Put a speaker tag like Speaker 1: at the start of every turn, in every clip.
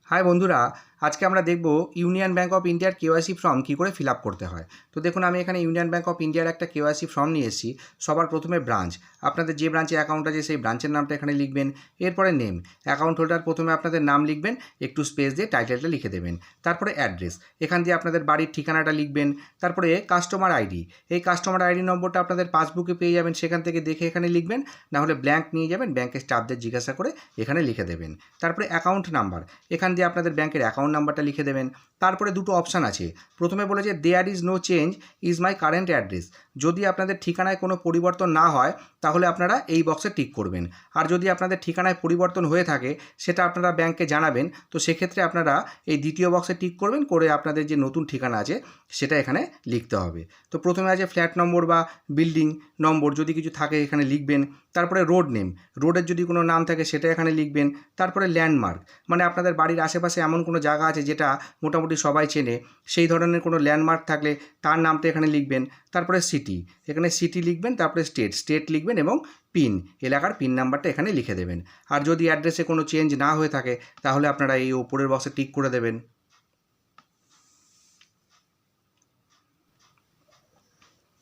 Speaker 1: High বন্ধুরা, আজকে আমরা দেখব ইউনিয়ন ব্যাঙ্ক অফ ইন্ডিয়ার কেওয়াইসি ফর্ম কী করে ফিল আপ করতে হয়। তো দেখুন, আমি এখানে ইউনিয়ন ব্যাঙ্ক অফ ইন্ডিয়ার একটা কেওয়াইসি ফর্ম নিয়ে এসেছি। সবার প্রথমে ব্রাঞ্চ, আপনাদের যে ব্রাঞ্চে অ্যাকাউন্ট আছে সেই ব্রাঞ্চের নামটা এখানে লিখবেন। এরপরে নেম, অ্যাকাউন্ট হোল্ডার প্রথমে আপনাদের নাম লিখবেন, একটু স্পেস দিয়ে টাইটেলটা লিখে দেবেন। তারপরে অ্যাড্রেস, এখান দিয়ে আপনাদের বাড়ির ঠিকানাটা লিখবেন। তারপরে কাস্টমার আইডি, এই কাস্টমার আইডি নম্বরটা আপনাদের পাসবুকে পেয়ে যাবেন, সেখান থেকে দেখে এখানে লিখবেন, নাহলে ব্ল্যাঙ্ক নিয়ে যাবেন, ব্যাঙ্কের স্টাফদের জিজ্ঞাসা করে এখানে লিখে দেবেন। তারপরে অ্যাকাউন্ট নাম্বার, এখান দিয়ে আপনাদের ব্যাঙ্কের অ্যাকাউন্ট নাম্বারটা লিখে দেবেন। তারপরে দুটো অপশান আছে, প্রথমে বলেছে there is no change is my current address. যদি আপনাদের ঠিকানায় কোনো পরিবর্তন না হয় তাহলে আপনারা এই বক্সে টিক করবেন, আর যদি আপনাদের ঠিকানায় পরিবর্তন হয়ে থাকে সেটা আপনারা ব্যাঙ্কে জানাবেন। তো সেক্ষেত্রে আপনারা এই দ্বিতীয় বক্সে টিক করবেন, করে আপনাদের যে নতুন ঠিকানা আছে সেটা এখানে লিখতে হবে। তো প্রথমে আছে ফ্ল্যাট নম্বর বা বিল্ডিং নম্বর, যদি কিছু থাকে এখানে লিখবেন। তারপরে রোড নেম, রোডের যদি কোনো নাম থাকে সেটা এখানে লিখবেন। তারপরে ল্যান্ডমার্ক, মানে আপনাদের বাড়ির আশেপাশে এমন কোনো জায়গা আছে যেটা মোটামুটি সবাই চেনে, সেই ধরনের কোনো ল্যান্ডমার্ক থাকলে তার নামটা এখানে লিখবেন। তারপরে সিটি, এখানে সিটি লিখবেন। তারপরে স্টেট লিখবেন এবং পিন, এলাকার পিন নাম্বারটা এখানে লিখে দেবেন। আর যদি অ্যাড্রেসে কোনো চেঞ্জ না হয়ে থাকে তাহলে আপনারা এই ওপরের বক্সে টিক করে দেবেন।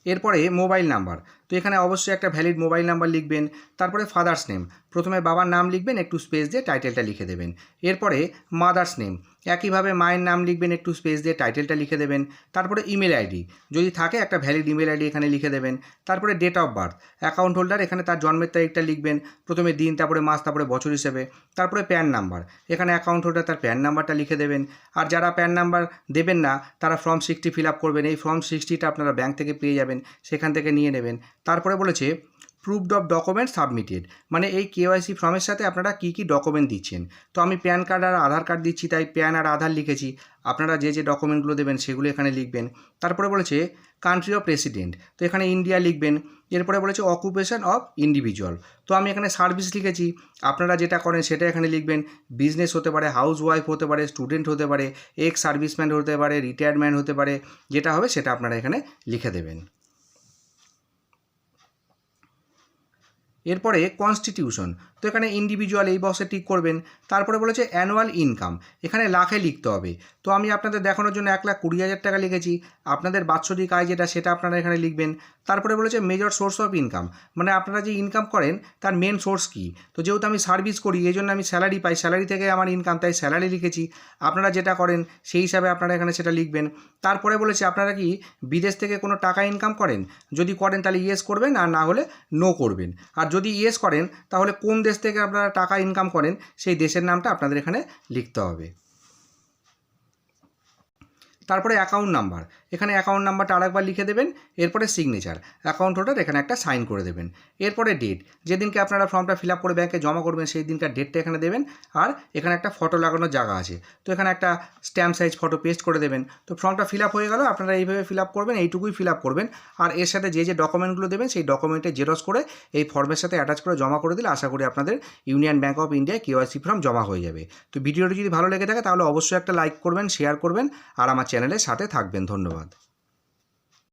Speaker 1: এরপরে মোবাইল নাম্বার, তো এখানে অবশ্যই একটা ভ্যালিড মোবাইল নাম্বার লিখবেন। তারপরে ফাদার্স নেম, প্রথমে বাবার নাম লিখবেন, একটু স্পেস দিয়ে টাইটেলটা লিখে দেবেন। এরপরে মাদার্স নেম, একইভাবে মায়ের নাম লিখবেন, একটু স্পেস দিয়ে টাইটেলটা লিখে দেবেন। তারপরে ইমেল আইডি, যদি থাকে একটা ভ্যালিড ইমেল আইডি এখানে লিখে দেবেন। তারপরে date of birth, account holder এখানে তার জন্মের তারিখটা লিখবেন, প্রথমে দিন, তারপরে মাস, তারপরে বছর হিসেবে। তারপরে প্যান নাম্বার, এখানে অ্যাকাউন্ট হোল্ডার তার প্যান নাম্বারটা লিখে দেবেন। আর যারা প্যান নাম্বার দেবেন না তারা ফর্ম 60 ফিল আপ করবেন। এই ফর্ম 60টা আপনারা ব্যাঙ্ক থেকে পেয়ে যাবেন, সেখান থেকে নিয়ে নেবেন। তারপরে বলেছে প্রুফড অফ ডকুমেন্ট সাবমিটেড, মানে এই কেওয়াইসি ফর্মের সাথে আপনারা কী কী ডকুমেন্ট দিচ্ছেন। তো আমি প্যান কার্ড আর আধার কার্ড দিচ্ছি, তাই প্যান আর আধার লিখেছি। আপনারা যে যে ডকুমেন্টগুলো দেবেন সেগুলো এখানে লিখবেন। তারপরে বলেছে কান্ট্রি অফ রেসিডেন্ট, তো এখানে ইন্ডিয়া লিখবেন। এরপরে বলেছে অকুপেশন অফ ইন্ডিভিজুয়াল, তো আমি এখানে সার্ভিস লিখেছি। আপনারা যেটা করেন সেটা এখানে লিখবেন। বিজনেস হতে পারে, হাউস ওয়াইফ হতে পারে, স্টুডেন্ট হতে পারে, এক্স সার্ভিসম্যান হতে পারে, রিটায়ারমেন্ট হতে পারে, যেটা হবে সেটা আপনারা এখানে লিখে দেবেন। এরপরে কনস্টিটিউশন, তো এখানে ইন্ডিভিজুয়াল এই বক্সে টিক করবেন। তারপরে বলেছে অ্যানুয়াল ইনকাম, এখানে লাখে লিখতে হবে। তো আমি আপনাদের দেখানোর জন্য 1,20,000 টাকা লিখেছি। আপনাদের বাৎসরিক আয় যেটা সেটা আপনারা এখানে লিখবেন। তারপরে বলেছে মেজর সোর্স অফ ইনকাম, মানে আপনারা যে ইনকাম করেন তার মেন সোর্স কী। তো যেহেতু আমি সার্ভিস করি এই জন্য আমি স্যালারি পাই, স্যালারি থেকে আমার ইনকাম, তাই স্যালারি লিখেছি। আপনারা যেটা করেন সেই হিসাবে আপনারা এখানে সেটা লিখবেন। তারপরে বলেছে আপনারা কি বিদেশ থেকে কোনো টাকা ইনকাম করেন, যদি করেন তাহলে ইয়েস করবেন, আর না হলে নো করবেন। আর যদি ইয়েস করেন তাহলে কোন দেশ থেকে আপনারা টাকা ইনকাম করেন সেই দেশের নামটা আপনাদের এখানে লিখতে হবে। তারপরে অ্যাকাউন্ট নাম্বার, এখানে অ্যাকাউন্ট নাম্বারটা আরেকবার লিখে দেবেন। এরপরে সিগনেচার, অ্যাকাউন্ট হোল্ডার এখানে একটা সাইন করে দেবেন। এরপরে ডেট, যেদিনকে আপনারা ফর্মটা ফিল আপ করে ব্যাঙ্কে জমা করবেন সেই দিনকার ডেটটা এখানে দেবেন। আর এখানে একটা ফটো লাগানোর জায়গা আছে, তো এখানে একটা স্ট্যাম্প সাইজ ফটো পেস্ট করে দেবেন। তো ফর্মটা ফিল আপ হয়ে গেল, আপনারা এইভাবে ফিল আপ করবেন, এইটুকুই ফিল আপ করবেন। আর এর সাথে যে যে ডকুমেন্টগুলো দেবেন সেই ডকুমেন্টে জেরক্স করে এই ফর্মের সাথে অ্যাটাচ করে জমা করে দিলে আশা করি আপনাদের ইউনিয়ন ব্যাঙ্ক অফ ইন্ডিয়ায় কেওয়াইসি ফর্ম জমা হয়ে যাবে। তো ভিডিওটি যদি ভালো লেগে থাকে তাহলে অবশ্যই একটা লাইক করবেন, শেয়ার করবেন, আর আমার চ্যানেলের সাথে থাকবেন। ধন্যবাদ।